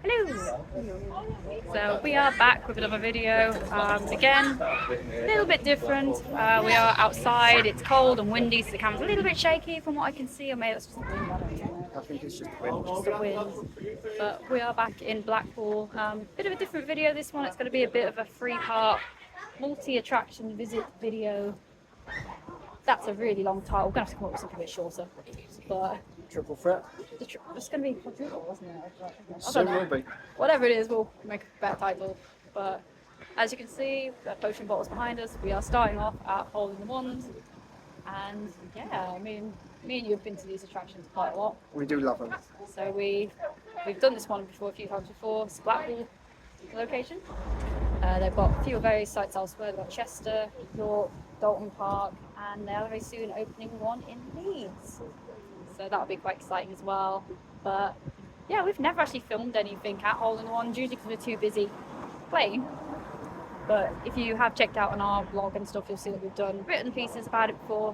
Hello! So we are back with another video. Again, a little bit different. We are outside, it's cold and windy, so the camera's a little bit shaky from what I can see, or maybe it's just the wind, I don't know. I think it's just the wind. Just the wind. But we are back in Blackpool. Bit of a different video this one. It's going to be a bit of a three-part multi-attraction visit video. That's a really long title. We're going to have to come up with something a bit shorter. But Triple threat. it's going to be quadruple, wasn't it? I So don't know. will be. Whatever it is, we'll make a better title. But as you can see, the potion bottles behind us. We are starting off at Hole in the Ones. And yeah, I mean, me and you have been to these attractions quite a lot. We do love them. So we've done this one before a few times before. It's Blackpool location. They've got a few various sites elsewhere. They've got Chester, York, Dalton Park, and they're very soon opening one in Leeds. So that'll be quite exciting as well. But yeah, we've never actually filmed anything at Hole in the Ones, usually because we're too busy playing. But if you have checked out on our blog and stuff, you'll see that we've done written pieces about it before.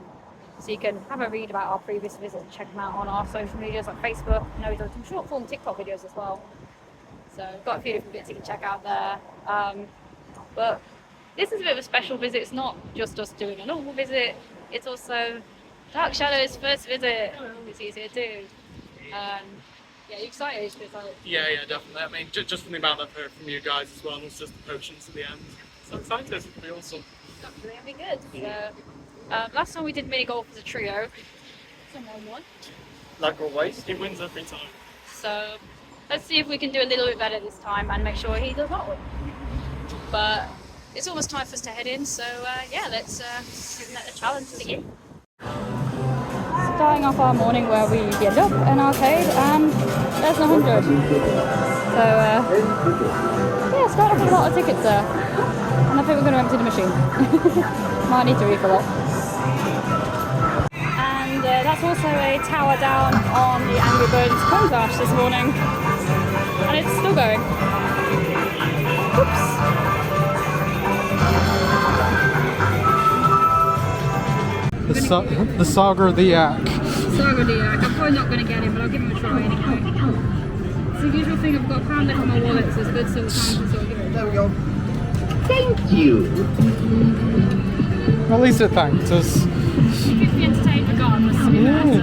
So you can have a read about our previous visits and check them out on our social medias like Facebook. You know, we've done some short form TikTok videos as well. So we've got a few different bits you can check out there. But this is a bit of a special visit. It's not just us doing a normal visit. It's also Darkshadow's first visit. He's here too. Yeah, you excited? Yeah, definitely. I mean, just from the amount I've heard from you guys as well, and it's just the potions at the end. So excited, it'll be awesome. Hopefully it'll be good. So, last time we did mini golf as a trio, someone won. Like always. He wins every time. So let's see if we can do a little bit better this time and make sure he does not win. But it's almost time for us to head in, so yeah, let's let the challenge begin. Starting off our morning where we end up an arcade, and there's a 100. So yeah, starting off with a lot of tickets there. And I think we're going to empty the machine. Might need to refill it. And that's also a tower down on the Angry Birds Cold Dash this morning. And it's still going. Oops. The Saga of the Yak. Saga of the Yak. I'm probably not going to get him, but I'll give him a try anyway. It's the usual thing, I've got a pound left in my wallet, so it's good, so it's time to sort of give it a There we go. Thank you. Well, at least it thanked us. She keeps me entertained regardless, to be fair, so.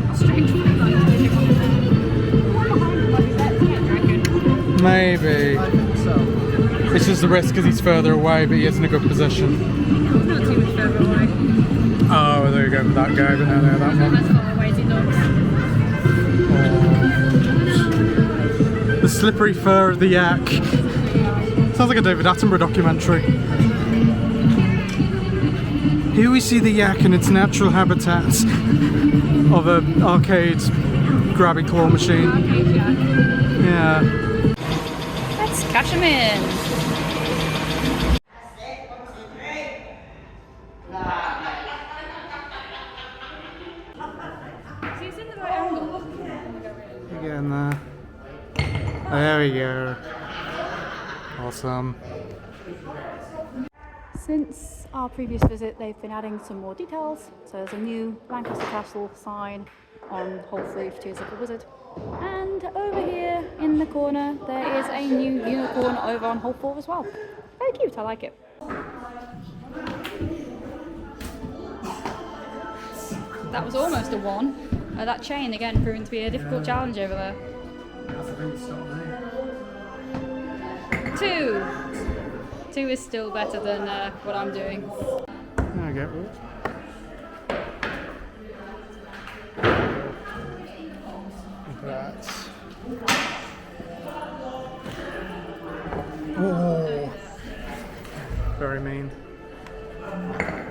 How strange would it like to be the one behind him might be better to get dragon. Maybe. I think so. It's just the risk because he's further away, but he is in a good position. It's not too much further away. Oh, there you go with that guy, but no, that It's not one. as far away as he looks. The slippery fur of the yak. Sounds like a David Attenborough documentary. Here we see the yak in its natural habitat of an arcade grabby claw machine. Arcade Yak. Yeah. Let's cash him in. See, it's in the right angle. Again there. There we go. Awesome. Since our previous visit, they've been adding some more details. So there's a new CoasterCastle sign on hole 3 for Tears of the Wizard. And over here in the corner, there is a new unicorn over on hole 4 as well. Very cute, I like it. That was almost a 1. That chain again proving to be a difficult challenge over there. 2. 2 is still better than what I'm doing. There we go. That. Oh, very mean.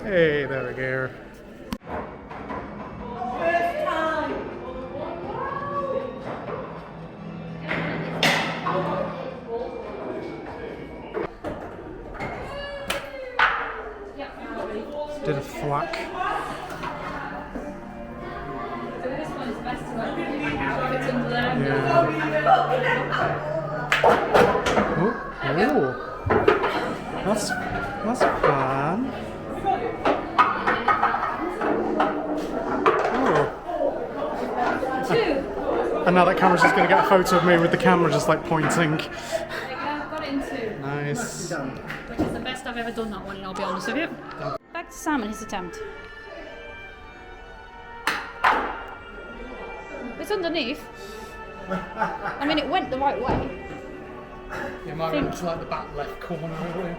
Hey, there we go. Did a thwack. So this one is best to like if it's under there. Yeah. Oh, that's fun. Oh. 2. And now that camera's just going to get a photo of me with the camera just like pointing. There you go, got it in 2. Nice. Which is the best I've ever done that one, and I'll be honest with you. Back to Sam and his attempt. It's underneath. I mean, it went the right way. Yeah, might went to like the back left corner, really.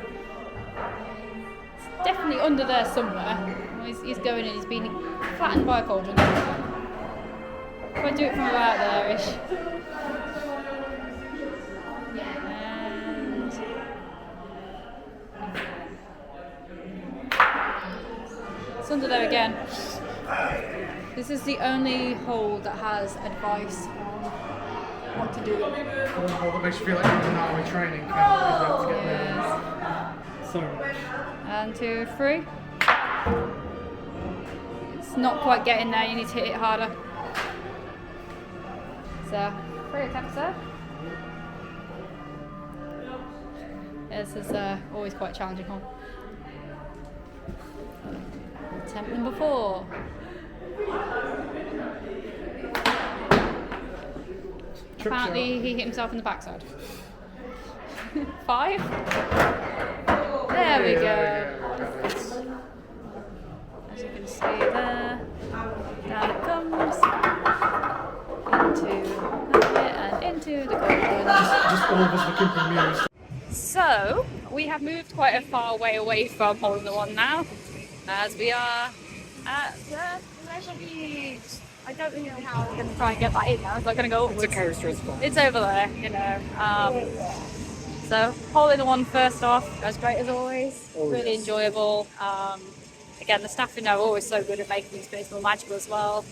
It's definitely under there somewhere. He's going and he's being flattened by a cauldron. If I do it from about there-ish. And... it's under there again. This is the only hole that has advice on what to do. One hole that makes you feel like you're in army training camp to get there. So much. And 2, 3. It's not quite getting there, you need to hit it harder. So, 3 attempts there. This is always quite a challenging one. Attempt number 4. Apparently he hit himself in the backside. 5. There we go. As you can see there, down it comes into the cauldron. Just all of us looking bemused. So we have moved quite a far way away from hole in the one now, as we are at the leisure beach. I don't really know how I'm going to try and get that in now. It's not going to go upwards. It's a coaster as well. It's over there, you know. So hole in the one first off, as great as always. Really enjoyable. Again, the staff are always so good at making these places more magical as well.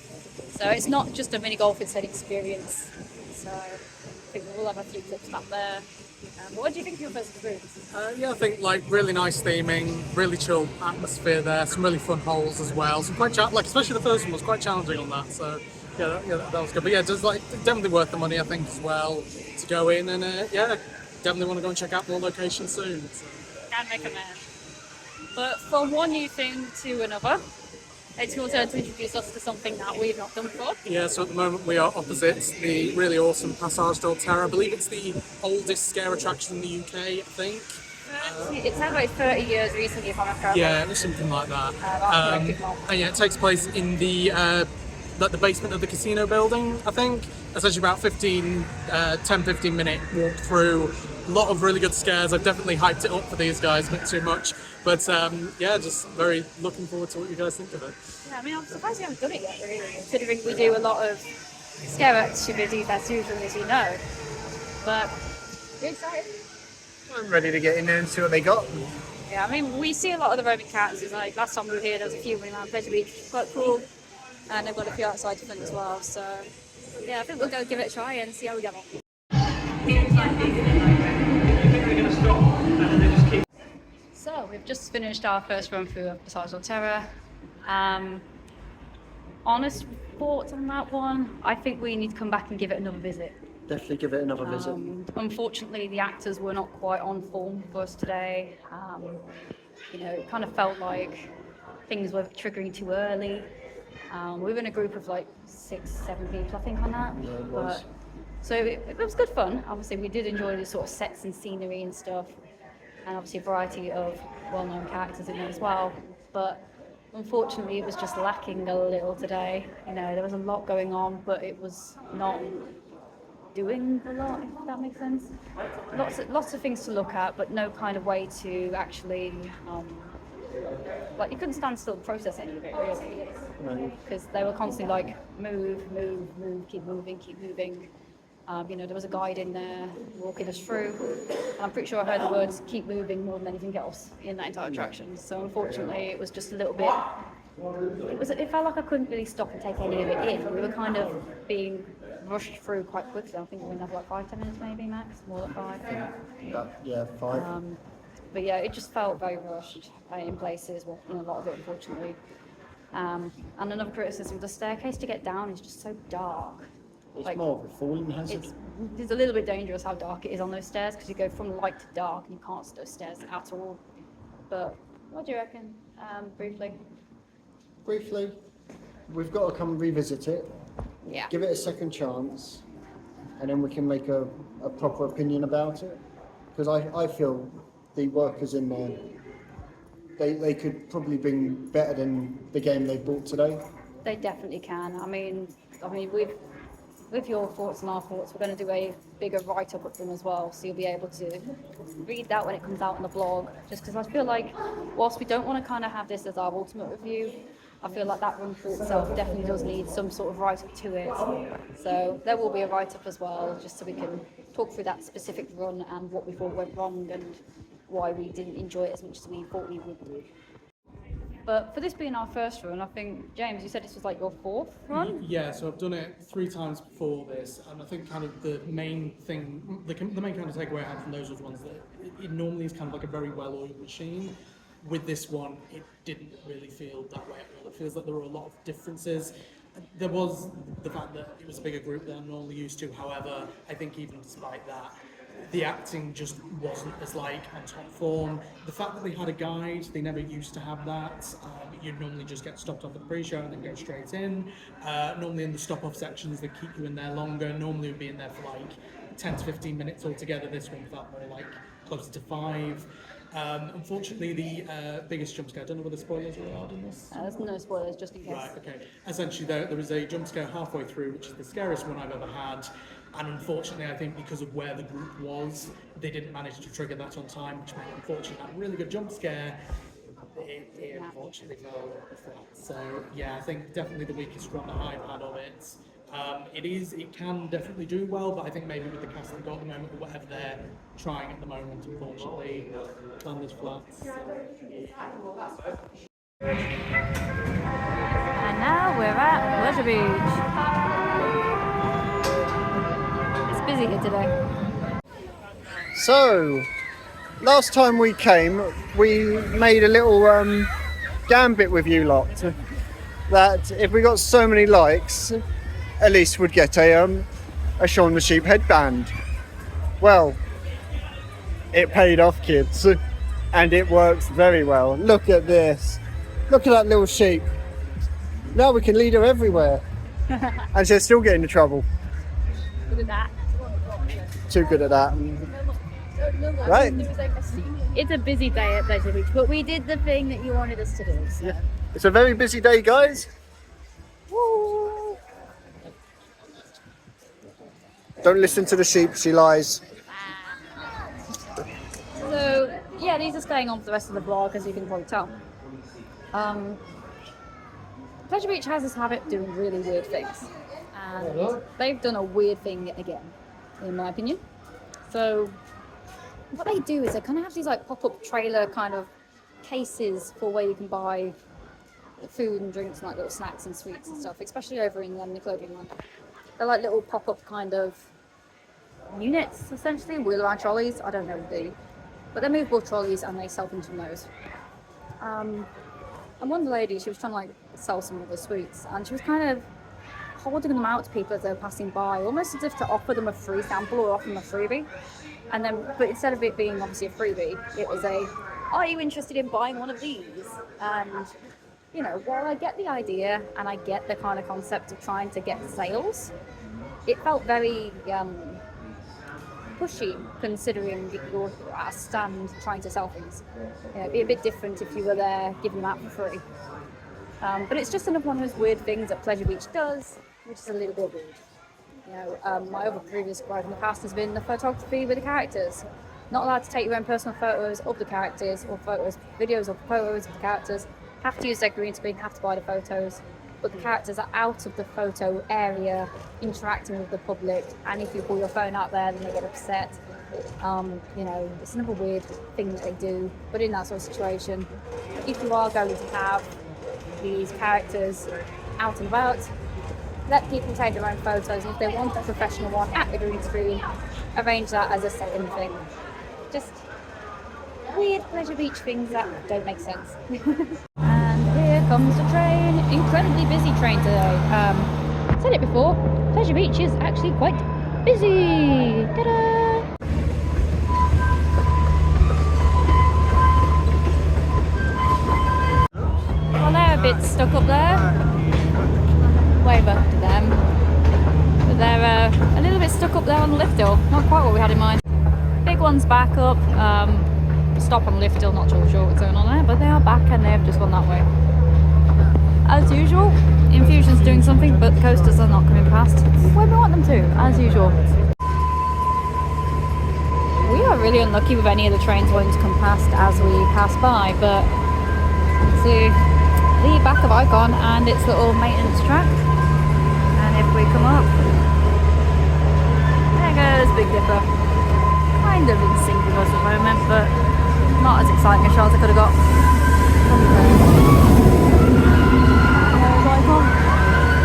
So it's not just a mini golf, it's an experience. So I think we'll have a few clips back there. But what do you think of your first experience? Yeah, I think like really nice theming, really chill atmosphere there, some really fun holes as well. Some quite like especially the first one was quite challenging on that. So yeah, that was good. But yeah, just like definitely worth the money I think as well to go in and yeah, definitely want to go and check out more locations soon. So. Can recommend. But from one new thing to another, it's your turn to introduce us to something that we've not done before. Yeah, so at the moment we are opposite the really awesome Pasaje Del Terror. I believe it's the oldest scare attraction in the UK, I think. It's had about 30 years recently, if I'm not correct. Yeah, it was something like that. And yeah, it takes place in the basement of the casino building, I think. Essentially about 10-15 minute walk through. A lot of really good scares. I've definitely hyped it up for these guys, a bit too much. But yeah, just very looking forward to what you guys think of it. Yeah, I mean, I'm surprised you haven't done it yet, really, considering we do a lot of scare activities, that's usually, as you know. But, you're excited? I'm ready to get in there and see what they got. Yeah, I mean, we see a lot of the roaming characters. Like last time we were here, there was a few running around Pleasure Beach, quite cool. And they've got a few outside to film as well. So, yeah, I think we'll go give it a try and see how we get on. So we've just finished our first run through of Pasaje Del Terror. Honest thoughts on that one? I think we need to come back and give it another visit. Definitely give it another visit. Unfortunately, the actors were not quite on form for us today. You know, it kind of felt like things were triggering too early. We were in a group of like 6-7 people, I think, on that. Yeah, it was. But, so it was good fun. Obviously, we did enjoy the sort of sets and scenery and stuff, and obviously a variety of well-known characters in there as well. But unfortunately, it was just lacking a little today. You know, there was a lot going on, but it was not doing a lot, if that makes sense. Lots of things to look at, but no kind of way to actually, like you couldn't stand still and process any of it really, because they were constantly like move, keep moving. You know, there was a guide in there walking us through, and I'm pretty sure I heard the words "keep moving" more than anything else in that entire attraction. So unfortunately, it was just a little bit. It felt like I couldn't really stop and take any of it in. We were kind of being rushed through quite quickly. I think we were like 5-10 minutes maybe max, more than 5. Yeah, 5. But yeah, it just felt very rushed in places. Well, in a lot of it, unfortunately. And another criticism: the staircase to get down is just so dark. It's like, more of a falling hazard. It's a little bit dangerous how dark it is on those stairs, because you go from light to dark and you can't see those stairs at all. But what do you reckon, briefly? Briefly, we've got to come revisit it. Yeah. Give it a second chance, and then we can make a proper opinion about it. Because I feel the workers in there, they could probably bring better than the game they bought today. They definitely can. I mean, with your thoughts and our thoughts, we're going to do a bigger write-up of them as well, so you'll be able to read that when it comes out on the blog. Just because I feel like, whilst we don't want to kind of have this as our ultimate review, I feel like that run through itself definitely does need some sort of write-up to it. So there will be a write-up as well, just so we can talk through that specific run and what we thought went wrong and why we didn't enjoy it as much as we thought we would do. But for this being our first run, I think, James, you said this was like your fourth run? Yeah, so I've done it 3 times before this, and I think kind of the main thing, the main kind of takeaway I had from those was ones that it normally is kind of like a very well-oiled machine. With this one, it didn't really feel that way at all. It feels like there were a lot of differences. There was the fact that it was a bigger group than I'm normally used to. However, I think even despite that, the acting just wasn't as like on top form. The fact that they had a guide, they never used to have that. You'd normally just get stopped off at the pre-show and then go straight in. Normally in the stop-off sections, they keep you in there longer. Normally we'd be in there for like 10 to 15 minutes altogether. This one felt more like closer to 5. Unfortunately, the biggest jump scare, I don't know whether spoilers are allowed in this. There's no spoilers, just in case. Right, okay. Essentially, there was a jump scare halfway through, which is the scariest one I've ever had. And unfortunately, I think because of where the group was, they didn't manage to trigger that on time, which meant, unfortunately, that really good jump scare, it unfortunately fell flat. So, yeah, I think definitely the weakest run that I've had of it. It can definitely do well, but I think maybe with the cast they've got at the moment, or whatever they're trying at the moment, unfortunately, landed flat. And now we're at Pleasure Beach. It's busy here today. So, last time we came, we made a little gambit with you lot that if we got so many likes, at least we'd get a Shaun the Sheep headband. Well, it paid off, kids, and it works very well. Look at this. Look at that little sheep. Now we can lead her everywhere. And she'll still get into trouble. Look at that. Too good at that. Right. It's a busy day at Pleasure Beach, but we did the thing that you wanted us to do. So. Yeah. It's a very busy day, guys. Woo. Don't listen to the sheep, she lies. So, yeah, these are staying on for the rest of the vlog, as you can probably tell. Pleasure Beach has this habit of doing really weird things. And they've done a weird thing again, in my opinion. So, what they do is they kind of have these like pop-up trailer kind of cases for where you can buy food and drinks and like little snacks and sweets and stuff, especially over in Nickelodeon Land. They're like little pop-up kind of units, essentially, wheel around trolleys. I don't know but they're movable trolleys and they sell things from those. And one lady, she was trying to like sell some of the sweets, and she was kind of holding them out to people as they were passing by, almost as if to offer them a free sample or offer them a freebie. And then, but instead of it being obviously a freebie, it was are you interested in buying one of these? And you know, while I get the idea and I get the kind of concept of trying to get sales, it felt very pushy, considering that you're at a stand trying to sell things. You know, it'd be a bit different if you were there giving them out for free. But it's just another one of those weird things that Pleasure Beach does, which is a little bit weird. You know, my other previous gripe in the past has been the photography with the characters. Not allowed to take your own personal photos of the characters or videos of photos of the characters. Have to use their green screen, have to buy the photos. But the characters are out of the photo area, interacting with the public, and if you pull your phone out there, then they get upset. You know, it's another weird thing that they do. But in that sort of situation, if you are going to have these characters out and about, let people take their own photos, and if they want a professional one at the green screen, arrange that as a second thing. Just weird Pleasure Beach things that don't make sense. And here comes the train. Incredibly busy train today. Said it before, Pleasure Beach is actually quite busy. Ta-da! Well, they're a bit stuck up there. Wave up to them. They're a little bit stuck up there on the lift hill. Not quite what we had in mind. Big one's back up. Stop on the lift hill, not too sure what's going on there, but they are back and they've just gone that way. As usual, Infusion's doing something, but the coasters are not coming past when we want them to, as usual. We are really unlucky with any of the trains wanting to come past as we pass by, but see the back of Icon and its little maintenance track. And if we come up, there goes Big Dipper. Kind of in sync with us at the moment, but not as exciting a shot as I could have got.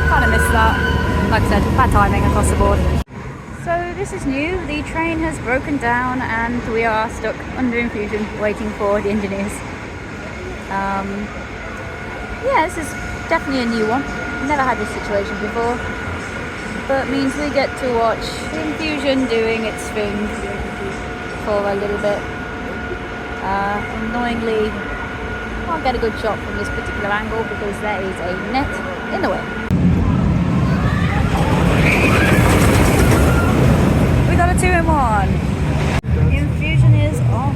Kind of missed that. Like I said, bad timing across the board. So this is new. The train has broken down and we are stuck under Infusion waiting for the engineers. Yeah, this is definitely a new one. Never had this situation before, but means we get to watch Infusion doing its thing for a little bit. Annoyingly, can't get a good shot from this particular angle because there is a net in the way. We got a 2-in-1. Infusion is off.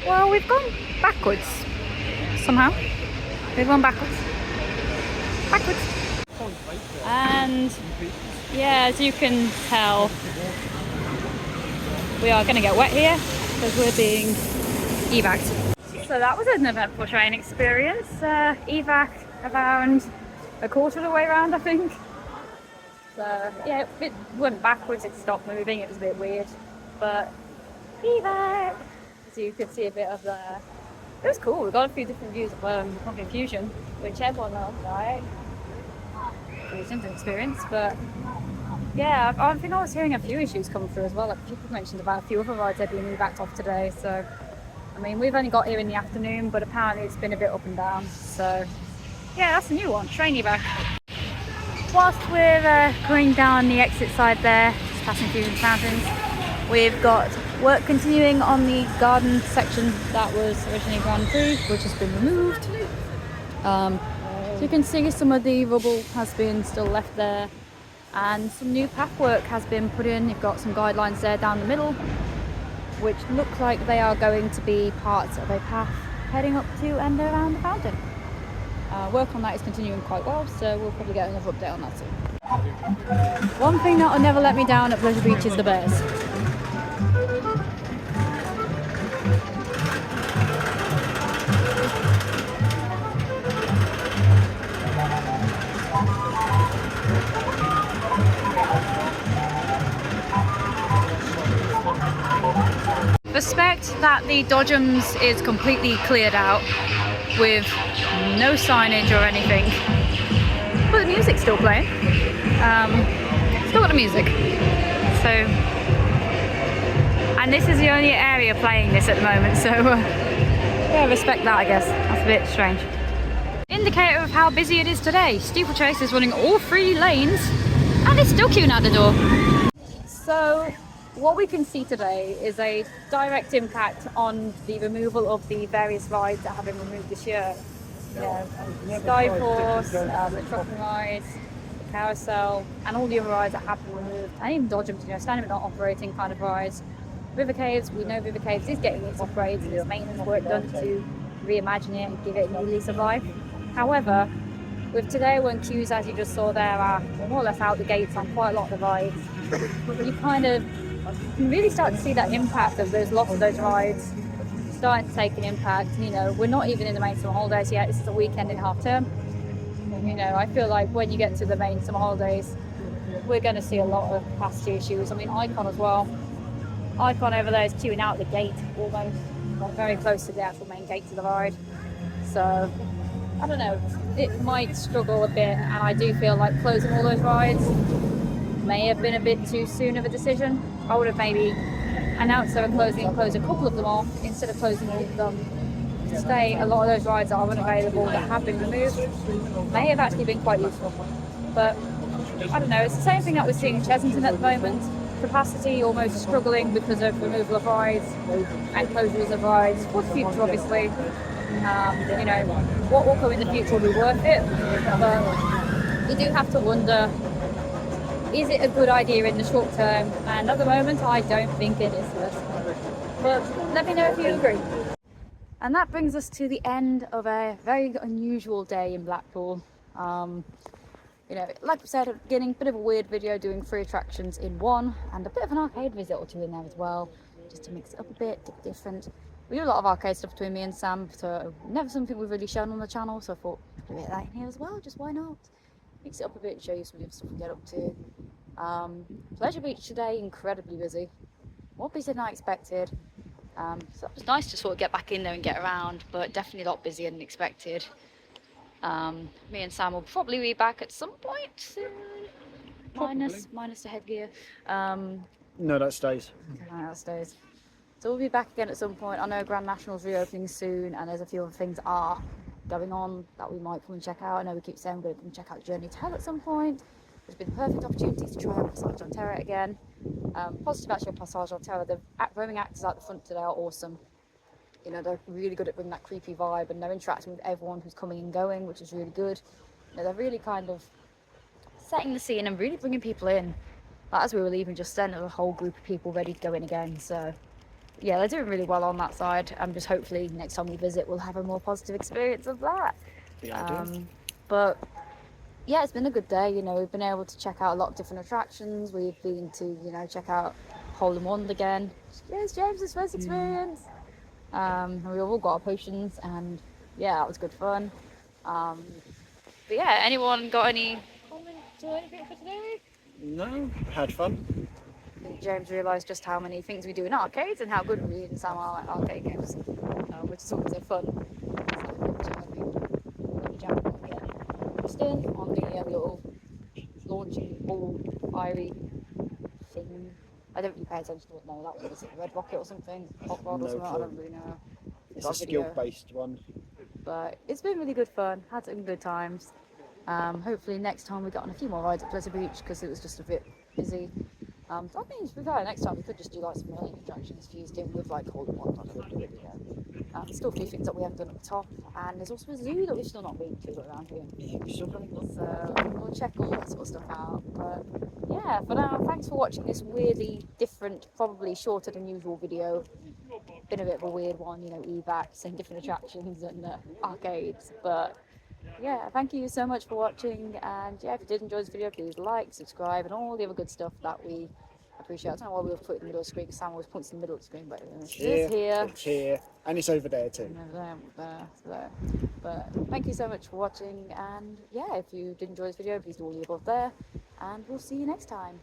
Well, we've gone backwards somehow. We've gone backwards. And yeah, as you can tell, we are going to get wet here because we're being evac'd. So that was an eventful train experience. Evac around a quarter of the way around, I think. So yeah, it went backwards, it stopped moving, it was a bit weird. But evac! So you could see a bit of the... It was cool, we got a few different views of Infusion, which everyone loved, right? It was an experience, but yeah, I think I was hearing a few issues come through as well. Like people mentioned about a few other rides they've been backed off today. So, I mean, we've only got here in the afternoon, but apparently it's been a bit up and down. So, yeah, that's a new one, train evac. Whilst we're going down the exit side there, just passing Infusion Fountains, we've got work continuing on the garden section that was originally gone through, which has been removed. So you can see some of the rubble has been still left there, and some new path work has been put in. You've got some guidelines there down the middle, which look like they are going to be parts of a path heading up to and around the fountain. Work on that is continuing quite well, so we'll probably get another update on that soon. One thing that will never let me down at Pleasure Beach is the bears. Suspect that the Dodgems is completely cleared out with no signage or anything, but the music's still playing. Still got the music. So, and this is the only area playing this at the moment, so yeah, respect that, I guess. That's a bit strange. Indicator of how busy it is today. Steeplechase is running all 3 lanes and it's still queuing out the door. So what we can see today is a direct impact on the removal of the various rides that have been removed this year. You know, Skyforce, the trucking rides, the carousel, and all the other rides that have been removed, and even Dodgems, you know, standing but not operating kind of rides. River Caves, we know River Caves is getting its upgrades and its maintenance work done to reimagine it and give it a new lease of life. However, with today when queues, as you just saw there, are more or less out the gates on quite a lot of the rides, you kind of can really start to see that impact of those lots of those rides starting to take an impact. You know, we're not even in the main summer holidays yet. This is a weekend in half term. You know, I feel like when you get to the main summer holidays, we're going to see a lot of capacity issues. I mean, Icon as well. Icon over there is queuing out the gate almost, very close to the actual main gate of the ride. So, I don't know, it might struggle a bit, and I do feel like closing all those rides may have been a bit too soon of a decision. I would have maybe announced they were closing and closed a couple of them off instead of closing all of them. To stay, a lot of those rides that are unavailable that have been removed may have actually been quite useful. But I don't know, it's the same thing that we're seeing in Chessington at the moment. Capacity almost struggling because of removal of rides and closures of rides for the future, obviously. You know, what will come in the future will be worth it, but you do have to wonder, is it a good idea in the short term? And at the moment, I don't think it is personally. But let me know if you agree. And that brings us to the end of a very unusual day in Blackpool. You know, like I said at the beginning, bit of a weird video doing 3 attractions in one, and a bit of an arcade visit or 2 in there as well, just to mix it up a bit, different. We do a lot of arcade stuff between me and Sam, so never something we've really shown on the channel, so I thought put a bit of that in here as well, just why not? Mix it up a bit and show you some of the stuff we get up to. Pleasure Beach today, incredibly busy. More busy than I expected. So it was nice to sort of get back in there and get around, but definitely a lot busier than expected. Me and Sam will probably be back at some point soon. Minus the headgear. No, that stays. Okay, that stays. So we'll be back again at some point. I know Grand National's reopening soon, and there's a few other things are going on that we might come and check out. I know we keep saying we're going to come and check out Journey to Hell at some point. It's been the perfect opportunity to try out Pasaje Del Terror again. Positive actually on Pasaje Del Terror. The roaming actors out the front today are awesome. You know, they're really good at bringing that creepy vibe, and they're interacting with everyone who's coming and going, which is really good. You know, they're really kind of setting the scene and really bringing people in. Like, as we were leaving just then, there was a whole group of people ready to go in again. So, yeah, they're doing really well on that side. And just hopefully next time we visit, we'll have a more positive experience of that. But yeah, it's been a good day. You know, we've been able to check out a lot of different attractions. We've been to, you know, check out Hole in One again. Yes, James's first experience. And we all got our potions, and yeah, that was good fun. But yeah, anyone got any comments or anything for today? No, had fun. I think James realised just how many things we do in arcades and how good we and Sam are at arcade games, which is always so fun. Still on the little launching ball fiery thing. I don't really pay attention to what that was. Red rocket or something, hot rod or something. I don't really know. It's a skill-based one. But it's been really good fun. Had some good times. Hopefully next time we got on a few more rides at Pleasure Beach because it was just a bit busy. That means we've got next time we could just do like some million attractions fused in with like Hole in One. Still a few things that we haven't done at the top, and there's also a zoo that we've still not been to around here. Yeah, we're still going. So we'll check all that sort of stuff out. But yeah, for now, thanks for watching this weirdly different, probably shorter than usual video. Been a bit of a weird one, you know, evacs and different attractions and arcades. But yeah, thank you so much for watching, and yeah, if you did enjoy this video, please like, subscribe, and all the other good stuff that we appreciate. I don't know why we were put in the middle of the screen, because Sam always points in the middle of the screen, but it's here. It's here, and it's over there too. There. But thank you so much for watching, and yeah, if you did enjoy this video, please do all the above there, and we'll see you next time.